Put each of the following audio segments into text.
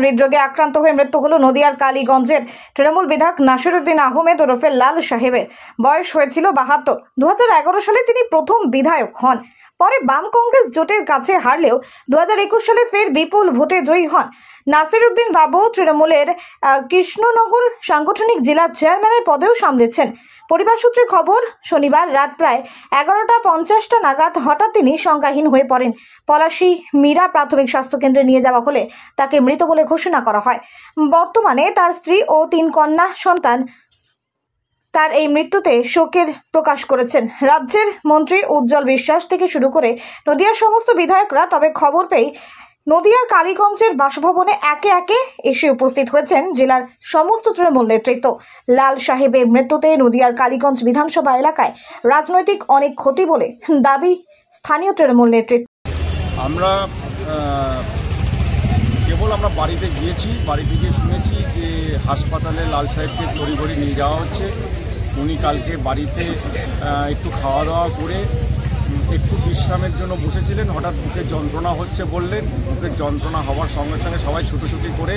হৃদরোগে আক্রান্ত হয়ে মৃত্যু হলো নদিয়ার কালীগঞ্জের তৃণমূল বিধায়ক নাসিরউদ্দিন আহমেদ ওরফে লাল সাহেবের। বয়স হয়েছিল ৭২। 2011 সালে তিনি প্রথম বিধায়ক হন। পরে বাম কংগ্রেস জোটের কাছে হারলেও 2021 সালে ফের বিপুল ভোটে জয়ী হন। নাসিরউদ্দিন বাবু তৃণমূলের কৃষ্ণনগর সাংগঠনিক জেলার চেয়ারম্যানের পদেও সামলেছেন। পরিবার সূত্রে খবর, শনিবার রাত প্রায় 11:50 নাগাদ হঠাৎ তিনি সংজ্ঞাহীন হয়ে পড়েন। পলাশী মীরা প্রাথমিক স্বাস্থ্যকেন্দ্রে নিয়ে যাওয়া হলে তাকে মৃত বলে ঘোষণা করা হয়। বর্তমানে তার স্ত্রী ও 3 কন্যা সন্তান তার এই মৃত্যুতে শোকের প্রকাশ করেছেন। রাজ্যের মন্ত্রী উজ্জ্বল বিশ্বাস থেকে শুরু করে নদিয়ার সমস্ত বিধায়করা তবে খবর পেয়ে নদিয়ার কালীগঞ্জের বাসভবনে একে একে এসে উপস্থিত হয়েছেন জেলার সমস্ত তৃণমূল নেতৃত্ব। লাল সাহেবের মৃত্যুতে নদিয়ার কালীগঞ্জ বিধানসভা এলাকায় রাজনৈতিক অনেক ক্ষতি বলে দাবি স্থানীয় তৃণমূল নেতৃত্ব। আমরা বাড়িতে গিয়েছি, বাড়ি থেকে শুনেছি যে হাসপাতালে লাল সাহেবকে তড়িঘড়ি নিয়ে যাওয়া হচ্ছে। উনি কালকে বাড়িতে একটু খাওয়া দাওয়া করে একটু বিশ্রামের জন্য বসেছিলেন। হঠাৎ বুকের যন্ত্রণা হচ্ছে বললেন। বুকের যন্ত্রণা হওয়ার সঙ্গে সঙ্গে সবাই ছুটোছুটি করে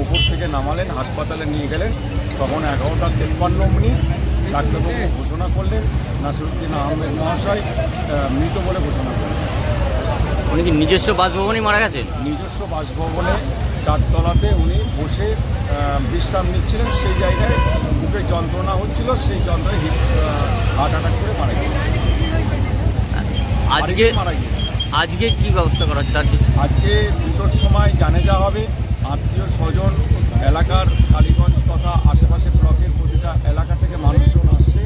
ওপর থেকে নামালেন, হাসপাতালে নিয়ে গেলেন। তখন 11:53 ডাক্তারবাবু ঘোষণা করলেন নাসিরউদ্দিন আহমেদ মহাশয় মৃত বলে ঘোষণা করলেন। উনি কি নিজস্ব বাসভবনে মারা গেছেন? নিজস্ব বাসভবনে 4 তলাতে উনি বসে বিশ্রাম নিচ্ছিলেন। সেই জায়গায় বুকের যন্ত্রণা হচ্ছিল, সেই যন্ত্রণায় হার্ট অ্যাটাক করে মারা গেলেন। আজকে কি ব্যবস্থা করা হচ্ছে? আজকে 2টোর সময় জানাজা হবে। আত্মীয় স্বজন, এলাকার কালীগঞ্জ তথা আশেপাশে ব্লকের প্রতিটা এলাকা থেকে মানুষজন আসছে,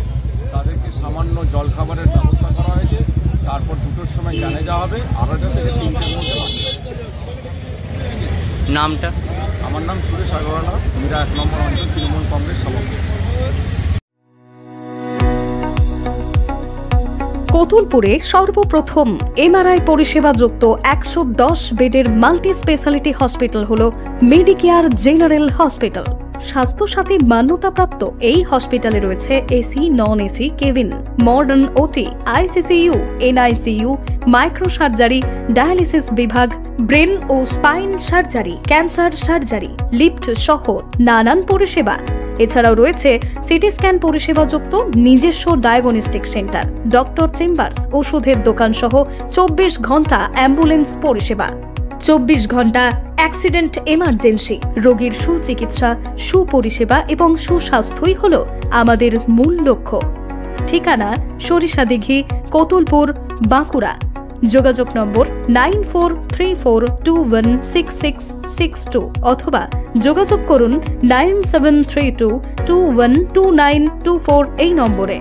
তাদেরকে সামান্য জলখাবারের ব্যবস্থা করা হয়েছে। তারপর 2টোর সময় জানাজা হবে। 2:30 থেকে 3টের মধ্যে। নামটা? আমার নাম সুরেশ আগরওয়ালা, মীরা 1 নম্বর অঞ্চল তৃণমূল কংগ্রেস সভাপতি। কোতুলপুরে সর্বপ্রথম এমআরআই পরিষেবা যুক্ত 110 বেডের মাল্টি স্পেশালিটি হসপিটাল হল মেডিকেয়ার জেনারেল হসপিটাল। স্বাস্থ্যসাথী মান্যতাপ্রাপ্ত এই হসপিটালে রয়েছে AC, non AC cabin, modern OT, ICCU, NICU, micro surgery, dialysis বিভাগ, ব্রেন ও spine surgery, cancer surgery, lift সহ নানান পরিষেবা। এছাড়াও রয়েছে সিটি স্ক্যান পরিষেবাযুক্ত নিজস্ব ডায়াগনস্টিক সেন্টার, ডক্টর চেম্বার্স, ওষুধের দোকান সহ 24 ঘন্টা অ্যাম্বুলেন্স পরিষেবা, 24 ঘন্টা অ্যাক্সিডেন্ট এমার্জেন্সি। রোগীর সুচিকিৎসা, সুপরিষেবা এবং সুস্বাস্থ্যই হল আমাদের মূল লক্ষ্য। ঠিকানা সরিষাদিঘি, কোতুলপুর, বাঁকুড়া। যোগাযোগ নম্বর 9434216662 অথবা যোগাযোগ করুন 9732212924 এই নম্বরে।